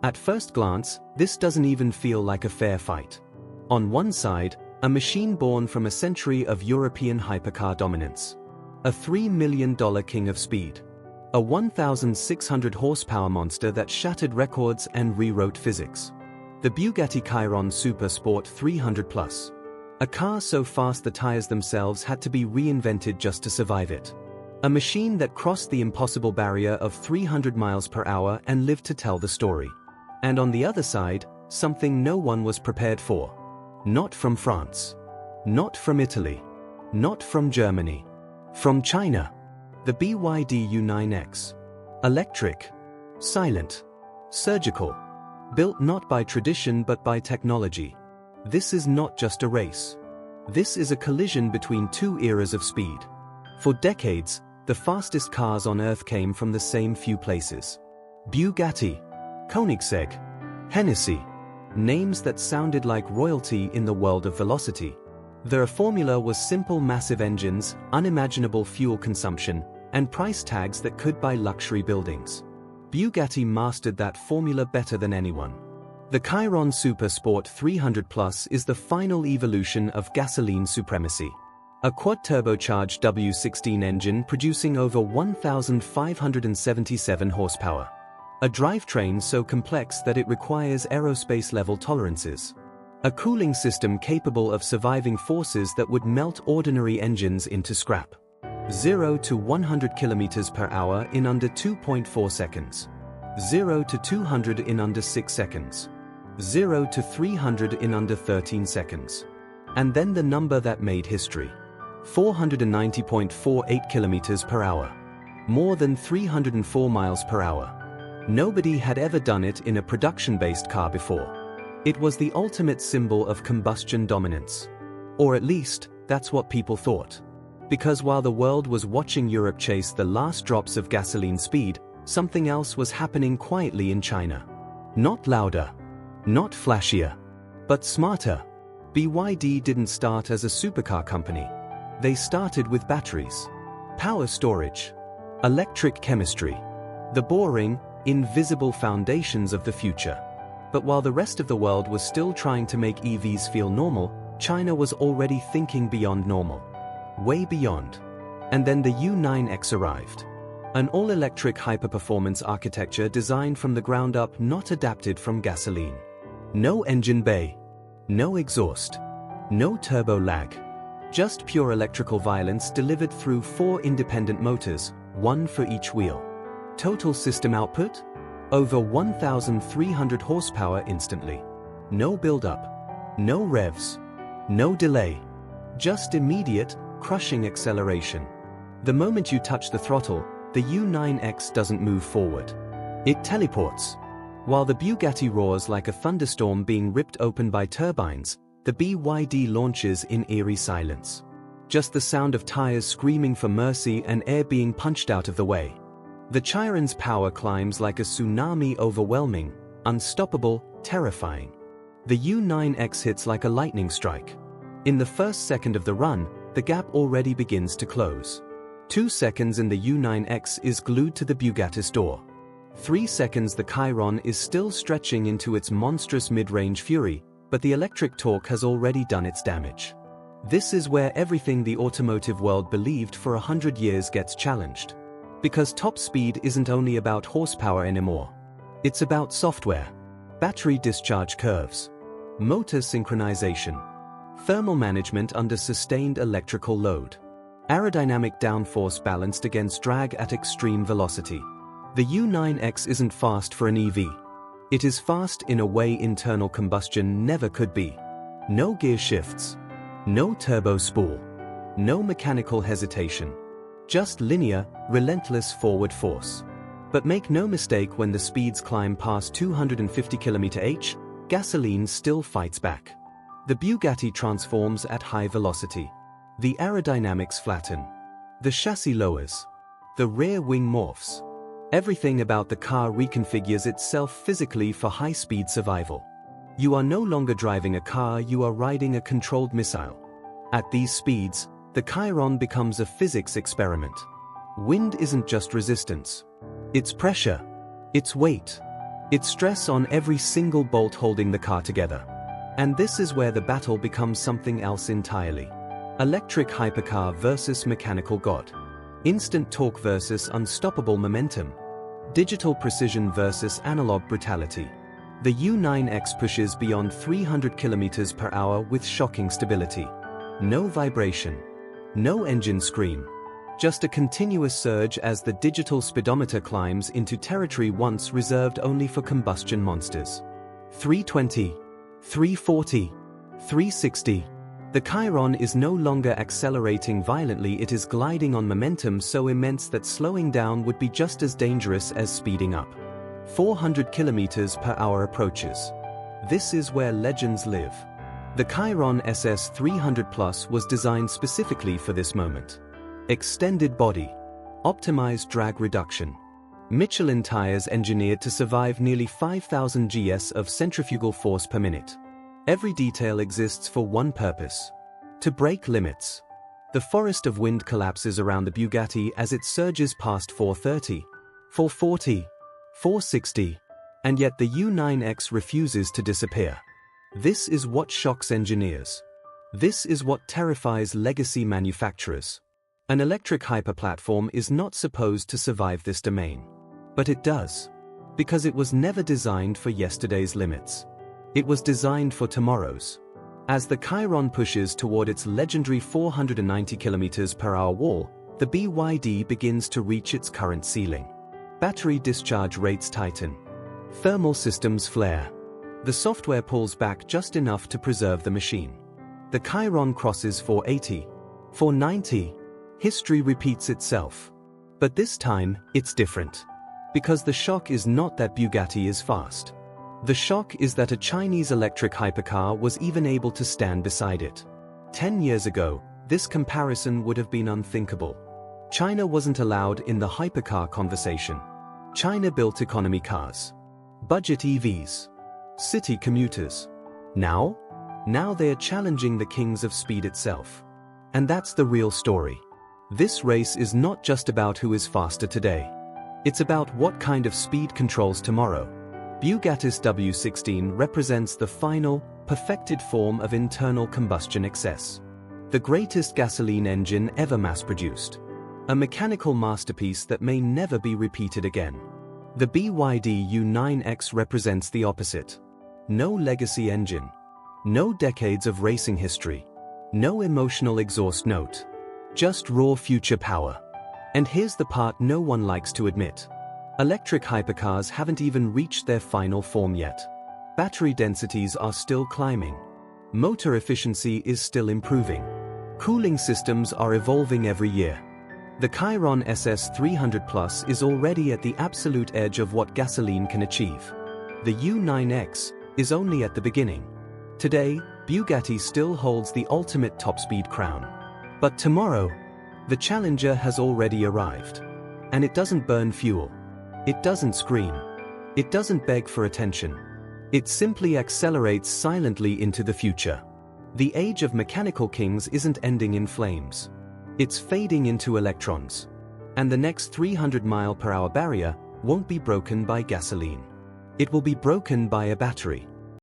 At first glance, this doesn't even feel like a fair fight. On one side, a machine born from a century of European hypercar dominance. A $3 million king of speed. A 1,600 horsepower monster that shattered records and rewrote physics. The Bugatti Chiron Super Sport 300+. A car so fast the tires themselves had to be reinvented just to survive it. A machine that crossed the impossible barrier of 300 miles per hour and lived to tell the story. And on the other side, something no one was prepared for. Not from France. Not from Italy. Not from Germany. From China. The BYD U9X. Electric. Silent. Surgical. Built not by tradition but by technology. This is not just a race. This is a collision between two eras of speed. For decades, the fastest cars on Earth came from the same few places. Bugatti, Koenigsegg, Hennessy. Names that sounded like royalty in the world of velocity. Their formula was simple massive engines, unimaginable fuel consumption, and price tags that could buy luxury buildings. Bugatti mastered that formula better than anyone. The Chiron Super Sport 300+ is the final evolution of gasoline supremacy. A quad-turbocharged W16 engine producing over 1,577 horsepower. A drivetrain so complex that it requires aerospace-level tolerances. A cooling system capable of surviving forces that would melt ordinary engines into scrap. 0 to 100 km per hour in under 2.4 seconds. 0 to 200 in under 6 seconds. 0 to 300 in under 13 seconds. And then the number that made history. 490.48 km per hour. More than 304 miles per hour. Nobody had ever done it in a production-based car before. It was the ultimate symbol of combustion dominance. Or at least, that's what people thought. Because while the world was watching Europe chase the last drops of gasoline speed, something else was happening quietly in China. Not louder. Not flashier. But smarter. BYD didn't start as a supercar company. They started with batteries. Power storage. Electric chemistry. The boring, invisible foundations of the future. But while the rest of the world was still trying to make EVs feel normal, China was already thinking beyond normal. Way beyond. And then the U9X arrived. An all-electric hyper-performance architecture designed from the ground up, not adapted from gasoline. No engine bay. No exhaust. No turbo lag. Just pure electrical violence delivered through 4 independent motors, one for each wheel. Total system output? Over 1,300 horsepower instantly. No build-up. No revs. No delay. Just immediate, crushing acceleration. The moment you touch the throttle, the U9X doesn't move forward. It teleports. While the Bugatti roars like a thunderstorm being ripped open by turbines, the BYD launches in eerie silence. Just the sound of tires screaming for mercy and air being punched out of the way. The Chiron's power climbs like a tsunami, overwhelming, unstoppable, terrifying. The U9X hits like a lightning strike. In the first second of the run, the gap already begins to close. 2 seconds and the U9X is glued to the Bugatti's door. 3 seconds the Chiron is still stretching into its monstrous mid-range fury, but the electric torque has already done its damage. This is where everything the automotive world believed for 100 years gets challenged. Because top speed isn't only about horsepower anymore. It's about software, battery discharge curves, motor synchronization, thermal management under sustained electrical load, aerodynamic downforce balanced against drag at extreme velocity. The U9X isn't fast for an EV. It is fast in a way internal combustion never could be. No gear shifts. No turbo spool. No mechanical hesitation. Just linear, relentless forward force. But make no mistake, when the speeds climb past 250 km/h, gasoline still fights back. The Bugatti transforms at high velocity. The aerodynamics flatten. The chassis lowers. The rear wing morphs. Everything about the car reconfigures itself physically for high-speed survival. You are no longer driving a car, you are riding a controlled missile. At these speeds, the Chiron becomes a physics experiment. Wind isn't just resistance. It's pressure. It's weight. It's stress on every single bolt holding the car together. And this is where the battle becomes something else entirely. Electric hypercar versus mechanical god. Instant torque versus unstoppable momentum. Digital precision versus analog brutality. The U9X pushes beyond 300 km per hour with shocking stability. No vibration. No engine scream. Just a continuous surge as the digital speedometer climbs into territory once reserved only for combustion monsters. 320, 340, 360. The Chiron is no longer accelerating violently, it is gliding on momentum so immense that slowing down would be just as dangerous as speeding up. 400 km per hour approaches. This is where legends live. The Chiron SS 300 Plus was designed specifically for this moment. Extended body. Optimized drag reduction. Michelin tires engineered to survive nearly 5,000 gs of centrifugal force per minute. Every detail exists for one purpose: to break limits. The forest of wind collapses around the Bugatti as it surges past 430, 440, 460, and yet the U9X refuses to disappear. This is what shocks engineers. This is what terrifies legacy manufacturers. An electric hyperplatform is not supposed to survive this domain. But it does. Because it was never designed for yesterday's limits. It was designed for tomorrow's. As the Chiron pushes toward its legendary 490 km per hour wall, the BYD begins to reach its current ceiling. Battery discharge rates tighten. Thermal systems flare. The software pulls back just enough to preserve the machine. The Chiron crosses 480, 490. History repeats itself. But this time, it's different. Because the shock is not that Bugatti is fast. The shock is that a Chinese electric hypercar was even able to stand beside it. 10 years ago, this comparison would have been unthinkable. China wasn't allowed in the hypercar conversation. China built economy cars. Budget EVs. City commuters. Now they are challenging the kings of speed itself. And that's the real story. This race is not just about who is faster today. It's about what kind of speed controls tomorrow. Bugatti's W16 represents the final, perfected form of internal combustion excess. The greatest gasoline engine ever mass-produced. A mechanical masterpiece that may never be repeated again. The BYD U9X represents the opposite. No legacy engine. No decades of racing history. No emotional exhaust note. Just raw future power. And here's the part no one likes to admit. Electric hypercars haven't even reached their final form yet. Battery densities are still climbing. Motor efficiency is still improving. Cooling systems are evolving every year. The Chiron SS 300 Plus is already at the absolute edge of what gasoline can achieve. The U9X is only at the beginning. Today, Bugatti still holds the ultimate top-speed crown. But tomorrow, the challenger has already arrived. And it doesn't burn fuel. It doesn't scream. It doesn't beg for attention. It simply accelerates silently into the future. The age of mechanical kings isn't ending in flames. It's fading into electrons. And the next 300-mile-per-hour barrier won't be broken by gasoline. It will be broken by a battery.